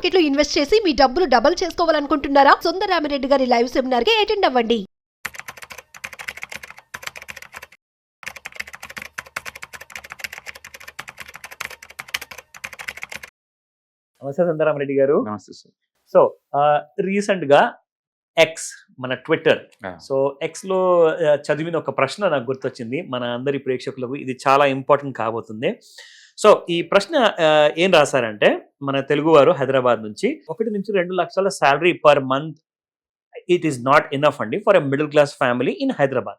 Market లో invest చేసి మీ డబ్బులు డబుల్ చేసుకోవాలనుకుంటున్నారా? సుందరరామిరెడ్డి గారి లైవ్ సెమినార్ కి అటెండ్ అవ్వండి. నమస్తే సుందరరామిరెడ్డి గారు. నమస్తే సార్. సో రీసెంట్ గా ఎక్స్ మన ట్విట్టర్, సో ఎక్స్ లో చదివిన ఒక ప్రశ్న నాకు గుర్తొచ్చింది. మన అందరి ప్రేక్షకులకు ఇది చాలా ఇంపార్టెంట్ కాబోతుంది. సో ఈ ప్రశ్న ఏం రాశారంటే, మన తెలుగు వారు హైదరాబాద్ నుంచి 1 నుంచి 2 లక్షల salary per month it is not enough అండి for a middle class family in Hyderabad.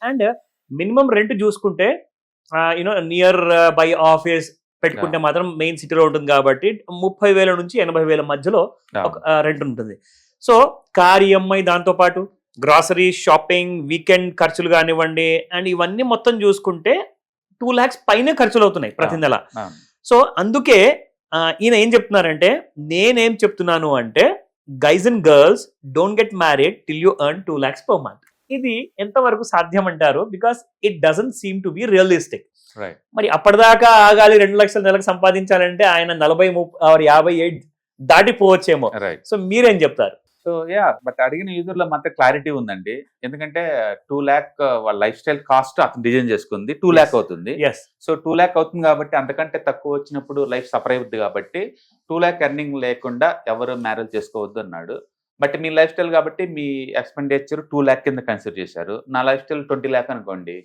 And minimum rent చూసుకుంటే యూనో నియర్ బై ఆఫీస్ పెట్టుకుంటే మాత్రం మెయిన్ సిటీలో ఉంటుంది కాబట్టి 30,000 నుంచి 80,000 మధ్యలో ఒక రెంట్ ఉంటుంది. సో కార్ ఈఎంఐ, దాంతో పాటు గ్రాసరీ, షాపింగ్, వీకెండ్ ఖర్చులు కానివ్వండి, అండ్ ఇవన్నీ మొత్తం చూసుకుంటే 2 lakhs పైనే ఖర్చులు అవుతున్నాయి ప్రతి నెల. సో అందుకే ఈయన ఏం చెప్తున్నారంటే, నేనేం చెప్తున్నాను అంటే, guys and girls don't get married till you earn 2 lakhs per month. ఇది ఎంతవరకు సాధ్యం అంటారు? Because it doesn't seem to be realistic. మరి అప్పటిదాకా ఆగాలి, 2 లక్షల నెలకు సంపాదించాలంటే ఆయన 40, 30, 50 ఏజ్ దాటిపోవచ్చేమో. సో మీరేం చెప్తారు? సో బట్ అడిగిన యూజర్లో మాత్రం క్లారిటీ ఉందండి. ఎందుకంటే 2 lakh వాళ్ళ లైఫ్ స్టైల్ కాస్ట్ అతను డిజైన్ చేసుకుంది 2 lakh అవుతుంది. సో 2 lakh అవుతుంది కాబట్టి అంతకంటే తక్కువ వచ్చినప్పుడు లైఫ్ సఫర్ అవుద్ది కాబట్టి 2 lakh ఎర్నింగ్ లేకుండా ఎవరు మ్యారేజ్ చేసుకోవద్దు అన్నాడు. బట్ మీ లైఫ్ స్టైల్ కాబట్టి మీ ఎక్స్పెండిచర్ 2 lakh కింద కన్సిడర్ చేశారు. నా లైఫ్ స్టైల్ 20 lakh అనుకోండి,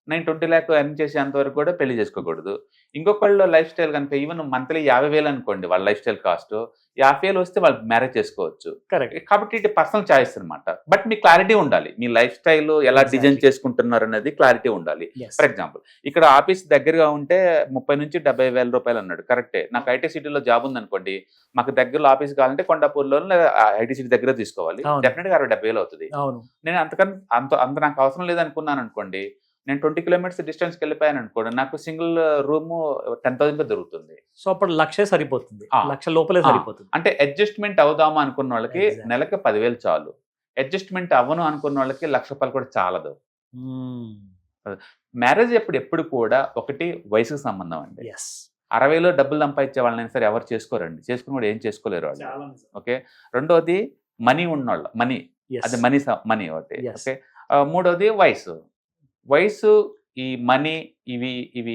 నేను 20 lakh ఎర్న్ చేసేంత వరకు కూడా పెళ్లి చేసుకోకూడదు. ఇంకొకళ్ళు లైఫ్ స్టైల్ కనుక ఈవెన్ మంత్లీ 50,000 అనుకోండి వాళ్ళ లైఫ్ స్టైల్ కాస్ట్, 50,000 వస్తే వాళ్ళు మ్యారేజ్ చేసుకోవచ్చు. కరెక్ట్. కాబట్టి ఇది పర్సనల్ చాయిస్ అనమాట. బట్ మీ క్లారిటీ ఉండాలి, మీ లైఫ్ స్టైల్ ఎలా డిజైన్ చేసుకుంటున్నారు అనేది క్లారిటీ ఉండాలి. ఫర్ ఎగ్జాంపుల్, ఇక్కడ ఆఫీస్ దగ్గరగా ఉంటే 30 నుంచి 70,000 రూపాయలు అన్నాడు, కరెక్టే. నాకు ఐటీ సిటీలో జాబ్ ఉంది అనుకోండి, మాకు దగ్గరలో ఆఫీస్ కావాలంటే కొండాపూర్లో ఐటీ సిటీ దగ్గర తీసుకోవాలి, డెఫినెట్ గా 60-70,000 అవుతుంది. నేను అంత నాకు అవసరం లేదనుకున్నాను అనుకోండి, నేను 20 kilometers డిస్టెన్స్కి వెళ్ళిపోయాను అనుకోండి, నాకు సింగిల్ రూమ్ 10,000 దొరుకుతుంది. సో అప్పుడు 1,00,000 సరిపోతుంది, 1,00,000 లోపలే సరిపోతుంది. అంటే అడ్జస్ట్మెంట్ అవుదామా అనుకున్న వాళ్ళకి నెలకి 10,000 చాలు. అడ్జస్ట్మెంట్ అవ్వను అనుకున్న వాళ్ళకి 1,00,000 రూపాయలు కూడా చాలదు. మ్యారేజ్ ఎప్పుడు కూడా ఒకటి వయసుకు సంబంధం అండి. 60లో డబ్బులు సంపాదించే వాళ్ళని సరే ఎవరు చేసుకోరండి, చేసుకుని కూడా ఏం చేసుకోలేరు వాళ్ళు. ఓకే. రెండోది మనీ ఉన్నవాళ్ళు, మనీ, అది మనీ ఒకటి. ఓకే. మూడోది వయసు, ఈ మనీ, ఇవి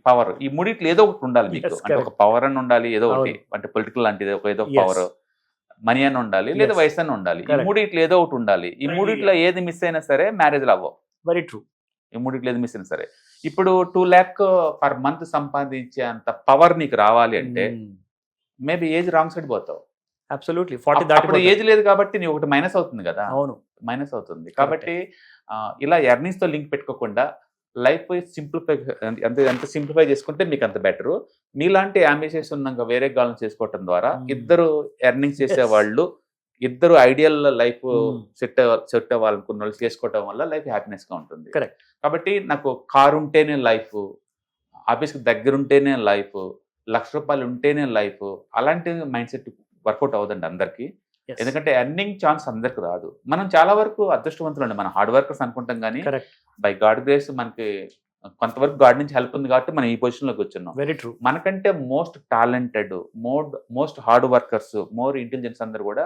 పవర్, ఈ మూడిట్లో ఏదో ఒకటి ఉండాలి మీకు. అంటే ఒక పవర్ అని ఉండాలి, ఏదో ఒకటి, అంటే పొలిటికల్ లాంటిది ఏదో పవర్, మనీ అని ఉండాలి, లేదా వయసు అని ఉండాలి. ఈ మూడిట్లో ఏదో ఒకటి ఉండాలి. ఈ మూడిట్లో ఏది మిస్ అయినా సరే మ్యారేజ్లు అవ్వవు. Very true. ఈ మూడిట్లో ఏది మిస్ అయినా సరే. ఇప్పుడు 2 lakh పర్ మంత్ సంపాదించే అంత పవర్ నీకు రావాలి అంటే మేబీ ఏజ్ రాంగ్ సైడ్ పోతావు. అబ్సల్యూట్లీ. 40 దాటి ఏజ్ లేదు కాబట్టి నీ ఒకటి మైనస్ అవుతుంది కదా. అవును, మైనస్ అవుతుంది. కాబట్టి ఇలా ఎర్నింగ్స్ తో లింక్ పెట్టుకోకుండా లైఫ్ ఎంత సింప్లిఫై చేసుకుంటే మీకు అంత బెటరు. మీలాంటి అంబిషన్స్ ఉన్నాక వేరే గాలను చేసుకోవటం ద్వారా ఇద్దరు ఎర్నింగ్స్ చేసేవాళ్ళు, ఇద్దరు ఐడియల్ లైఫ్ సెట్ అవ్వాలనుకున్న వాళ్ళు చేసుకోవటం వల్ల లైఫ్ హ్యాపీనెస్ గా ఉంటుంది. కరెక్ట్. కాబట్టి నాకు కారు ఉంటేనే లైఫ్, ఆఫీస్కి దగ్గర ఉంటేనే లైఫ్, 1,00,000 రూపాయలు ఉంటేనే లైఫ్, అలాంటి మైండ్ సెట్ వర్కౌట్ అవుదండి అందరికీ. ఎందుకంటే ఎర్నింగ్ ఛాన్స్ అందరికి రాదు. మనం చాలా వరకు అదృష్టవంతులు అండి, మనం హార్డ్ వర్కర్స్ అనుకుంటాం, కానీ బై గాడ్ గ్రేస్ మనకి కొంతవరకు గాడ్ నుంచి హెల్ప్ ఉంది కాబట్టి మనం ఈ పొజిషన్ లోకి వచ్చున్నాం. Very true. మనకంటే most talented, most hard workers, more intelligence అందరు కూడా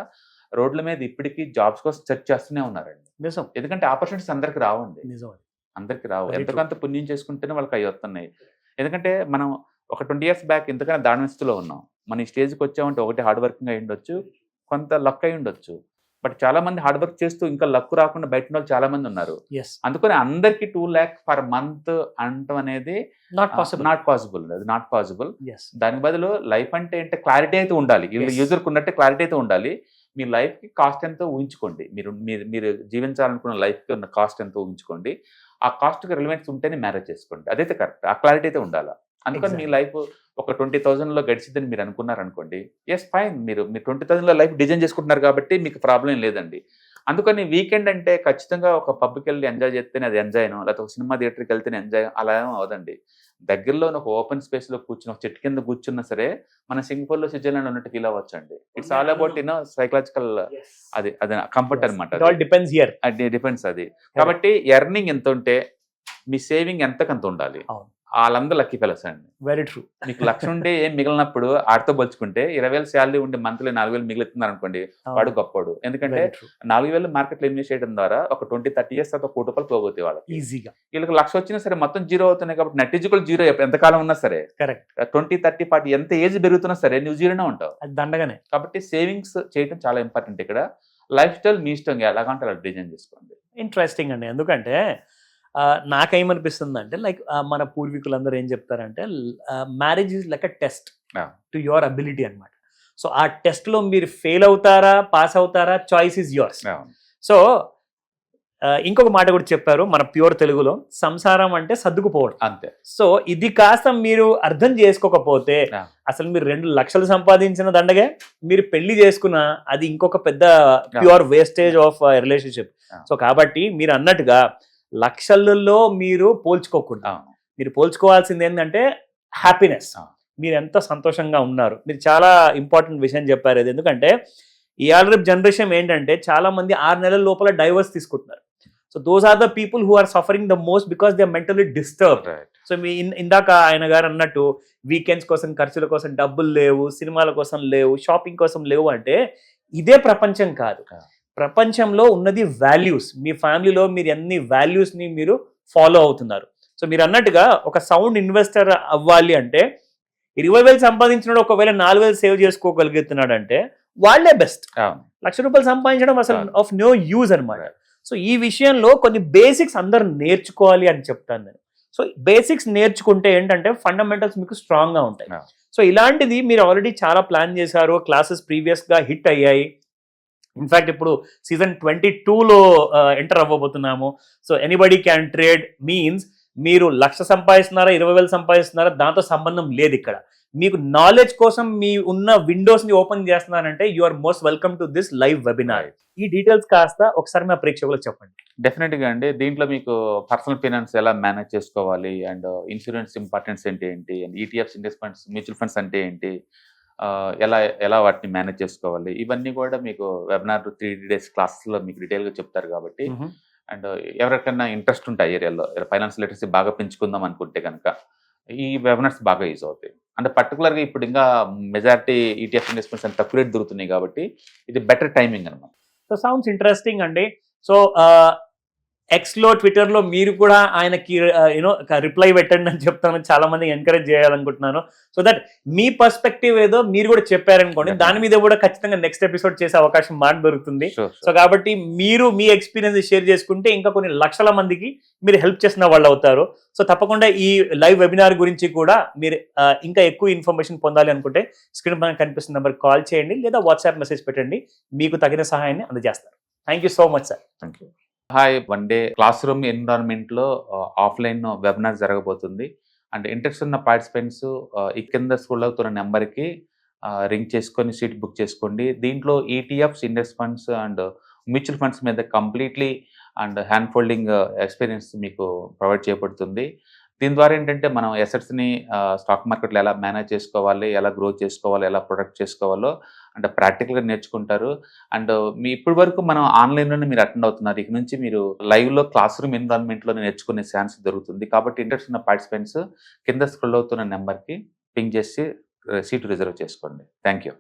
రోడ్ల మీద ఇప్పటికీ జాబ్స్ కోసం సెర్చ్ చేస్తూనే ఉన్నారండి. నిజం. ఎందుకంటే ఆపర్చునిటీస్ అందరికి రావండి, అందరికి రావు. ఎంతకంత పుణ్యం చేసుకుంటేనే వాళ్ళకి అవి వస్తున్నాయి. ఎందుకంటే మనం ఒక 20 years బ్యాక్ ఇంతకన్నా దారుణ స్థితిలో ఉన్నాం. మన ఈ స్టేజ్కి వచ్చామంటే ఒకటి హార్డ్ వర్కింగ్ అయి ఉండొచ్చు, కొంత లక్ అయి ఉండొచ్చు. బట్ చాలా మంది హార్డ్ వర్క్ చేస్తూ ఇంకా లక్ రాకుండా బయట వాళ్ళు చాలా మంది ఉన్నారు. అందుకని అందరికి 2 lakh పర్ మంత్ అనటం అనేది నాట్ పాసిబుల్. అది నాట్ పాసిబుల్. దానికి బదులు లైఫ్ అంటే క్లారిటీ అయితే ఉండాలి, యూజర్కి ఉన్నట్టే క్లారిటీ అయితే ఉండాలి. మీ లైఫ్ కి కాస్ట్ ఎంతో ఊహించుకోండి, మీరు జీవించాలనుకున్న లైఫ్ కి ఉన్న కాస్ట్ ఎంతో ఊహించుకోండి. ఆ కాస్ట్ కి రిలవెన్స్ ఉంటేనే మ్యారేజ్ చేసుకోండి, అదైతే కరెక్ట్. ఆ క్లారిటీ అయితే ఉండాలి. అందుకని మీ లైఫ్ ఒక 20,000లో గడిచిద్దని మీరు అనుకున్నారు అనుకోండి, ఎస్ ఫైన్, మీరు 20,000లో లైఫ్ డిజైన్ చేసుకుంటున్నారు కాబట్టి మీకు ప్రాబ్లం లేదండి. అందుకని వీకెండ్ అంటే ఖచ్చితంగా ఒక పబ్కి వెళ్ళి ఎంజాయ్ చేస్తేనే అది ఎంజాయ్ను, లేకపోతే ఒక సినిమా థియేటర్కి వెళ్తేనే ఎంజాయ్, అలా ఏమో అవదండి. దగ్గరలో ఒక ఓపెన్ స్పేస్ లో కూర్చుని ఒక చెట్టు కింద కూర్చున్నా సరే మన సింగపూర్ లో స్విట్జర్లాండ్ ఉన్నట్టు ఫీల్ అవ్వచ్చు అండి. ఇట్స్ ఆల్ అబౌట్ సైకలాజికల్, అది కంఫర్ట్ అనమాట. డిపెండ్స్ అది. కాబట్టి ఎర్నింగ్ ఎంత ఉంటే మీ సేవింగ్ ఎంతకంత ఉండాలి. వాళ్ళందరూ లక్కీ ఫెలోస్ అండి. Very true. మీకు లక్ష ఉంటే ఏం మిగిలినప్పుడు ఆడితో పోల్చుకుంటే 20,000 శాలరీ ఉండి మంత్లీ 4,000 మిగులుతున్నారు అనుకోండి, వాడు గొప్పవాడు. ఎందుకంటే 4,000 మార్కెట్లో ఇన్వెస్ట్ చేయడం ద్వారా ఒక 20-30 ఇయర్స్ తర్వాత ₹1 కోటి పోగొత్తే వాళ్ళకి ఈజీగా. వీళ్ళకి లక్ష వచ్చినా సరే మొత్తం జీరో అవుతున్నాయి కాబట్టి నెట్ ఈజ్ ఈక్వల్ జీరో. ఎంతకాలం ఉన్నా సరే కరెక్ట్. 20, 30, 40 ఎంత ఏజ్ పెరుగుతున్నా సరే నువ్వు జీరోనే ఉంటావు. అది దండగానే. కాబట్టి సేవింగ్స్ చేయడం చాలా ఇంపార్టెంట్. ఇక్కడ లైఫ్ స్టైల్ మీ ఇష్టం, ఎలాగంటే అలా డిజైన్ చేసుకోండి. ఇంట్రెస్టింగ్ అండి. ఎందుకంటే నాకేమనిపిస్తుంది అంటే లైక్ మన పూర్వీకులందరూ ఏం చెప్తారంటే marriage is like a test to your ability అనమాట. సో ఆ టెస్ట్ లో మీరు ఫెయిల్ అవుతారా పాస్ అవుతారా చాయిస్ ఈజ్ యువర్స్. సో ఇంకొక మాట కూడా చెప్పారు మన ప్యూర్ తెలుగులో, సంసారం అంటే సర్దుకుపోవడం అంతే. సో ఇది కాస్త మీరు అర్థం చేసుకోకపోతే అసలు మీరు 2 లక్షలు సంపాదించిన దండగే మీరు పెళ్లి చేసుకున్న అది ఇంకొక పెద్ద pure wastage of relationship. So కాబట్టి మీరు అన్నట్టుగా లక్షలలో మీరు పోల్చుకోకుండా మీరు పోల్చుకోవాల్సింది ఏంటంటే హ్యాపీనెస్. మీరు ఎంత సంతోషంగా ఉన్నారు. మీరు చాలా ఇంపార్టెంట్ విషయం చెప్పారు అది. ఎందుకంటే ఇవాళ రేపు జనరేషన్ ఏంటంటే చాలా మంది 6 నెలల లోపల డైవర్స్ తీసుకుంటున్నారు. So those are the people who are suffering the most because they are mentally disturbed. So మీ ఇందాక ఆయన గారు అన్నట్టు వీకెండ్స్ కోసం ఖర్చుల కోసం డబ్బులు లేవు, సినిమాల కోసం లేవు, షాపింగ్ కోసం లేవు అంటే ఇదే ప్రపంచం కాదు. ప్రపంచంలో ఉన్నది వాల్యూస్. మీ ఫ్యామిలీలో మీరు ఎన్ని వాల్యూస్ని మీరు ఫాలో అవుతున్నారు. సో మీరు అన్నట్టుగా ఒక సౌండ్ ఇన్వెస్టర్ అవ్వాలి అంటే 20,000 సంపాదించినాడు ఒకవేళ 4,000 సేవ్ చేసుకోగలుగుతున్నాడు అంటే వాళ్ళే బెస్ట్. ₹1,00,000 సంపాదించడం అసలు ఆఫ్ నో యూజ్ అనమాట. సో ఈ విషయంలో కొన్ని బేసిక్స్ అందరు నేర్చుకోవాలి అని చెప్తాను నేను. సో బేసిక్స్ నేర్చుకుంటే ఏంటంటే ఫండమెంటల్స్ మీకు స్ట్రాంగ్గా ఉంటాయి. సో ఇలాంటిది మీరు ఆల్రెడీ చాలా ప్లాన్ చేశారు, క్లాసెస్ ప్రీవియస్గా హిట్ అయ్యాయి. ఇన్ఫ్యాక్ట్ ఇప్పుడు సీజన్ 22లో ఎంటర్ అవ్వబోతున్నాము. So anybody can trade means మీరు 1,00,000 సంపాదిస్తున్నారా 20,000 సంపాదిస్తున్నారా దాంతో సంబంధం లేదు. ఇక్కడ మీకు నాలెడ్జ్ కోసం మీ ఉన్న విండోస్ ని ఓపెన్ చేస్తున్నారంటే you are most welcome to this live webinar. ఈ డీటెయిల్స్ కాస్త ఒకసారి మా ప్రేక్షకులకు చెప్పండి. డెఫినెట్ గా అండి. దీంట్లో మీకు పర్సనల్ ఫైనాన్స్ ఎలా మేనేజ్ చేసుకోవాలి, అండ్ ఇన్సూరెన్స్ ఇంపార్టెన్స్ ఏంటి, and ETFs, index funds, mutual funds అంటే ఏంటి, ఎలా వాటిని మేనేజ్ చేసుకోవాలి, ఇవన్నీ కూడా మీకు వెబినార్ 3 days క్లాసెస్లో మీకు డీటెయిల్గా చెప్తారు. కాబట్టి అండ్ ఎవరికైనా ఇంట్రెస్ట్ ఉంటాయి ఏరియాలో ఫైనాన్స్ లిటరసీ బాగా పెంచుకుందాం అనుకుంటే కనుక ఈ వెబినార్స్ బాగా యూజ్ అవుతాయి. అంటే పర్టికులర్గా ఇప్పుడు ఇంకా మెజారిటీ ఈటీఎఫ్ ఇన్వెస్ట్మెంట్స్ అని తక్కువ రేట్ దొరుకుతున్నాయి కాబట్టి ఇది బెటర్ టైమింగ్ అనమాట. సో సౌండ్స్ ఇంట్రెస్టింగ్ అండి. సో ఎక్స్లో ట్విట్టర్లో మీరు కూడా ఆయనకి యూనో రిప్లై పెట్టండి అని చెప్తాను. చాలా మంది ఎంకరేజ్ చేయాలనుకుంటున్నాను. సో దట్ మీ పర్స్పెక్టివ్ ఏదో మీరు కూడా చెప్పారనుకోండి, దాని మీద కూడా ఖచ్చితంగా నెక్స్ట్ ఎపిసోడ్ చేసే అవకాశం మాకు దొరుకుతుంది. సో కాబట్టి మీరు మీ ఎక్స్పీరియన్స్ షేర్ చేసుకుంటే ఇంకా కొన్ని లక్షల మందికి మీరు హెల్ప్ చేసిన వాళ్ళు అవుతారు. సో తప్పకుండా ఈ లైవ్ వెబినార్ గురించి కూడా మీరు ఇంకా ఎక్కువ ఇన్ఫర్మేషన్ పొందాలి అనుకుంటే స్క్రీన్ పైన కనిపిస్తున్న నెంబర్కి కాల్ చేయండి లేదా వాట్సాప్ మెసేజ్ పెట్టండి. మీకు తగిన సహాయాన్ని అందజేస్తారు. Thank you so much sir. Thank you. Hi, 1 day class room ఎన్విరాన్మెంట్లో ఆఫ్లైన్ వెబినార్ జరగబోతుంది. అండ్ ఇంట్రెస్ట్ ఉన్న పార్టిసిపెంట్స్ ఈ కింద స్క్రోల్ అవుతున్న నెంబర్కి రింగ్ చేసుకొని సీట్ బుక్ చేసుకోండి. దీంట్లో ETFs, index funds and mutual funds మీద completely and hand holding experience మీకు ప్రొవైడ్ చేయబడుతుంది. దీని ద్వారా ఏంటంటే మనం ఎసెట్స్ని స్టాక్ మార్కెట్లో ఎలా మేనేజ్ చేసుకోవాలి, ఎలా గ్రో చేసుకోవాలి, ఎలా ప్రొడక్ట్ చేసుకోవాలో అంటే ప్రాక్టికల్గా నేర్చుకుంటారు. అండ్ మీ ఇప్పటి వరకు మనం ఆన్లైన్లోనే మీరు అటెండ్ అవుతున్నారు. ఇక నుంచి మీరు లైవ్లో క్లాస్ రూమ్ ఎన్విరాన్మెంట్లో నేర్చుకునే ఛాన్స్ దొరుకుతుంది. కాబట్టి ఇంట్రెస్ట్ ఉన్న పార్టిసిపెంట్స్ కింద స్క్రోల్ అవుతున్న నెంబర్కి పింగ్ చేసి సీటు రిజర్వ్ చేసుకోండి. Thank you.